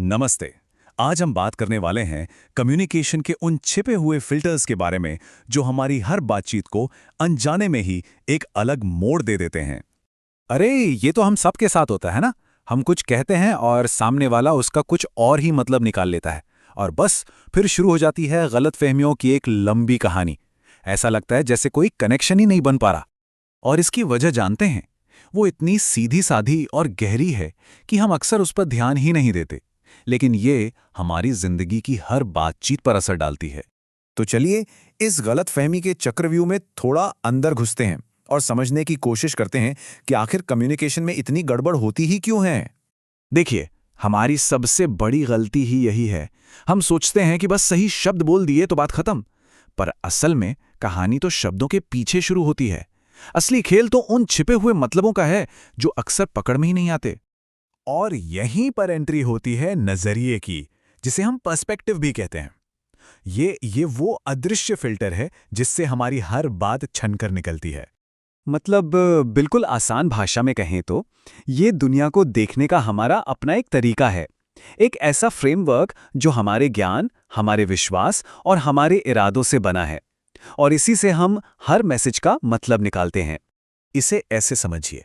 नमस्ते। आज हम बात करने वाले हैं कम्युनिकेशन के उन छिपे हुए फिल्टर्स के बारे में जो हमारी हर बातचीत को अनजाने में ही एक अलग मोड़ दे देते हैं। अरे ये तो हम सबके साथ होता है ना। हम कुछ कहते हैं और सामने वाला उसका कुछ और ही मतलब निकाल लेता है और बस फिर शुरू हो जाती है गलतफहमियों की एक लंबी कहानी। ऐसा लगता है जैसे कोई कनेक्शन ही नहीं बन पा रहा। और इसकी वजह जानते हैं, वो इतनी सीधी साधी और गहरी है कि हम अक्सर उस पर ध्यान ही नहीं देते, लेकिन ये हमारी जिंदगी की हर बातचीत पर असर डालती है। तो चलिए इस गलतफहमी के चक्रव्यूह में थोड़ा अंदर घुसते हैं और समझने की कोशिश करते हैं कि आखिर कम्युनिकेशन में इतनी गड़बड़ होती ही क्यों है। देखिए, हमारी सबसे बड़ी गलती ही यही है। हम सोचते हैं कि बस सही शब्द बोल दिए तो बात खत्म, पर असल में कहानी तो शब्दों के पीछे शुरू होती है। असली खेल तो उन छिपे हुए मतलबों का है जो अक्सर पकड़ में ही नहीं आते। और यहीं पर एंट्री होती है नजरिए की, जिसे हम पर्सपेक्टिव भी कहते हैं। ये वो अदृश्य फिल्टर है जिससे हमारी हर बात छनकर निकलती है। मतलब बिल्कुल आसान भाषा में कहें तो ये दुनिया को देखने का हमारा अपना एक तरीका है। एक ऐसा फ्रेमवर्क जो हमारे ज्ञान, हमारे विश्वास और हमारे इरादों से बना है, और इसी से हम हर मैसेज का मतलब निकालते हैं। इसे ऐसे समझिए,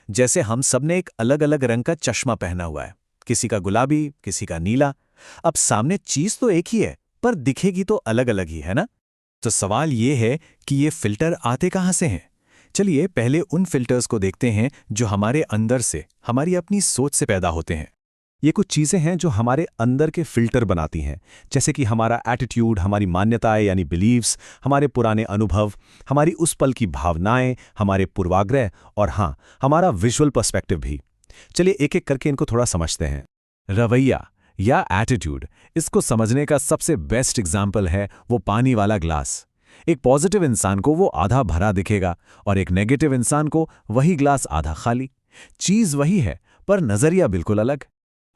जैसे हम सब ने एक अलग अलग रंग का चश्मा पहना हुआ है, किसी का गुलाबी, किसी का नीला। अब सामने चीज तो एक ही है, पर दिखेगी तो अलग अलग ही है ना। तो सवाल ये है कि ये फिल्टर आते कहाँ से हैं। चलिए पहले उन फिल्टर्स को देखते हैं जो हमारे अंदर से, हमारी अपनी सोच से पैदा होते हैं। ये कुछ चीज़ें हैं जो हमारे अंदर के फिल्टर बनाती हैं, जैसे कि हमारा एटीट्यूड, हमारी मान्यताएं यानी बिलीव्स, हमारे पुराने अनुभव, हमारी उस पल की भावनाएं, हमारे पूर्वाग्रह और हाँ, हमारा विजुअल पर्सपेक्टिव भी। चलिए एक एक करके इनको थोड़ा समझते हैं। रवैया या एटीट्यूड, इसको समझने का सबसे बेस्ट एग्जाम्पल है वो पानी वाला ग्लास। एक पॉजिटिव इंसान को वो आधा भरा दिखेगा और एक नेगेटिव इंसान को वही ग्लास आधा खाली। चीज वही है पर नजरिया बिल्कुल अलग।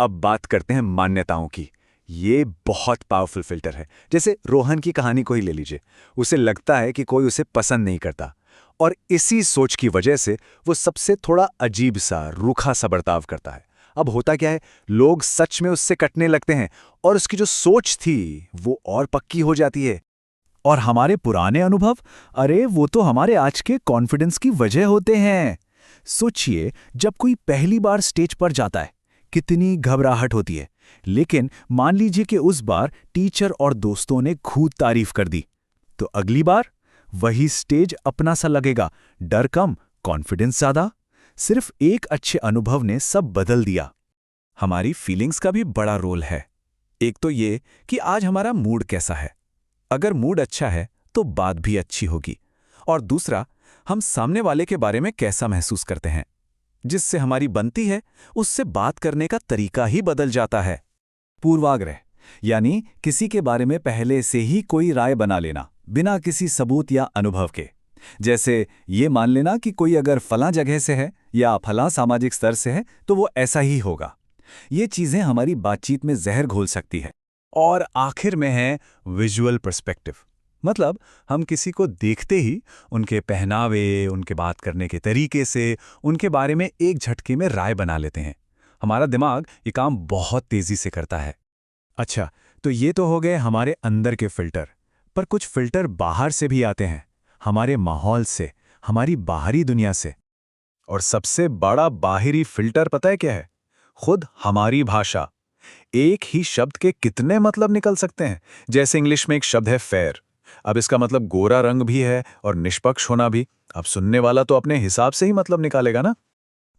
अब बात करते हैं मान्यताओं की। ये बहुत पावरफुल फिल्टर है। जैसे रोहन की कहानी को ही ले लीजिए। उसे लगता है कि कोई उसे पसंद नहीं करता, और इसी सोच की वजह से वो सबसे थोड़ा अजीब सा, रूखा सा बर्ताव करता है। अब होता क्या है, लोग सच में उससे कटने लगते हैं और उसकी जो सोच थी वो और पक्की हो जाती है। और हमारे पुराने अनुभव, अरे वो तो हमारे आज के कॉन्फिडेंस की वजह होते हैं। सोचिए, जब कोई पहली बार स्टेज पर जाता है, कितनी घबराहट होती है, लेकिन मान लीजिए कि उस बार टीचर और दोस्तों ने खूब तारीफ कर दी, तो अगली बार वही स्टेज अपना सा लगेगा। डर कम, कॉन्फिडेंस ज्यादा। सिर्फ एक अच्छे अनुभव ने सब बदल दिया। हमारी फीलिंग्स का भी बड़ा रोल है। एक तो ये कि आज हमारा मूड कैसा है। अगर मूड अच्छा है तो बात भी अच्छी होगी। और दूसरा, हम सामने वाले के बारे में कैसा महसूस करते हैं। जिससे हमारी बनती है, उससे बात करने का तरीका ही बदल जाता है। पूर्वाग्रह यानी किसी के बारे में पहले से ही कोई राय बना लेना, बिना किसी सबूत या अनुभव के। जैसे ये मान लेना कि कोई अगर फलां जगह से है या फलां सामाजिक स्तर से है तो वो ऐसा ही होगा। ये चीजें हमारी बातचीत में जहर घोल सकती है। और आखिर में है विजुअल पर्सपेक्टिव। मतलब हम किसी को देखते ही उनके पहनावे, उनके बात करने के तरीके से उनके बारे में एक झटके में राय बना लेते हैं। हमारा दिमाग ये काम बहुत तेजी से करता है। अच्छा, तो ये तो हो गए हमारे अंदर के फिल्टर, पर कुछ फिल्टर बाहर से भी आते हैं, हमारे माहौल से, हमारी बाहरी दुनिया से। और सबसे बड़ा बाहरी फिल्टर पता है क्या है? खुद हमारी भाषा। एक ही शब्द के कितने मतलब निकल सकते हैं। जैसे इंग्लिश में एक शब्द है फेयर, अब इसका मतलब गोरा रंग भी है और निष्पक्ष होना भी। अब सुनने वाला तो अपने हिसाब से ही मतलब निकालेगा ना।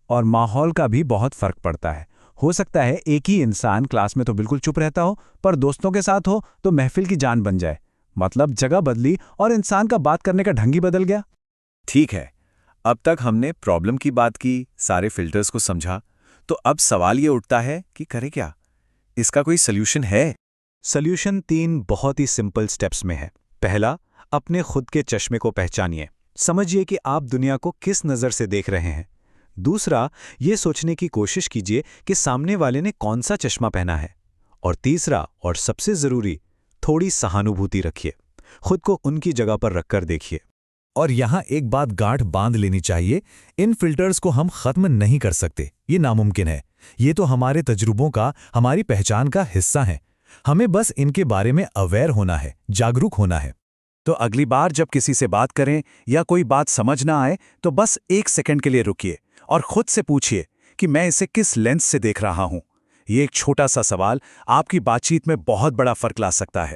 और माहौल का भी बहुत फर्क पड़ता है। हो सकता है एक ही इंसान क्लास में तो बिल्कुल चुप रहता हो, पर दोस्तों के साथ हो तो महफिल की जान बन जाए। मतलब जगह बदली और इंसान का बात करने का ढंग ही बदल गया। ठीक है, अब तक हमने प्रॉब्लम की बात की, सारे फिल्टर्स को समझा। तो अब सवाल ये उठता है कि करें क्या? इसका कोई सल्यूशन है? सल्यूशन 3 बहुत ही सिंपल स्टेप्स में है। पहला, अपने खुद के चश्मे को पहचानिए। समझिए कि आप दुनिया को किस नज़र से देख रहे हैं। दूसरा, ये सोचने की कोशिश कीजिए कि सामने वाले ने कौन सा चश्मा पहना है। और तीसरा और सबसे ज़रूरी, थोड़ी सहानुभूति रखिए। खुद को उनकी जगह पर रखकर देखिए। और यहाँ एक बात गांठ बांध लेनी चाहिए, इन फिल्टर्स को हम खत्म नहीं कर सकते, ये नामुमकिन है। ये तो हमारे तजुर्बों का, हमारी पहचान का हिस्सा हैं। हमें बस इनके बारे में अवेयर होना है, जागरूक होना है। तो अगली बार जब किसी से बात करें या कोई बात समझ ना आए तो बस 1 सेकंड के लिए रुकिए और खुद से पूछिए कि मैं इसे किस लेंस से देख रहा हूं। ये एक छोटा सा सवाल आपकी बातचीत में बहुत बड़ा फर्क ला सकता है।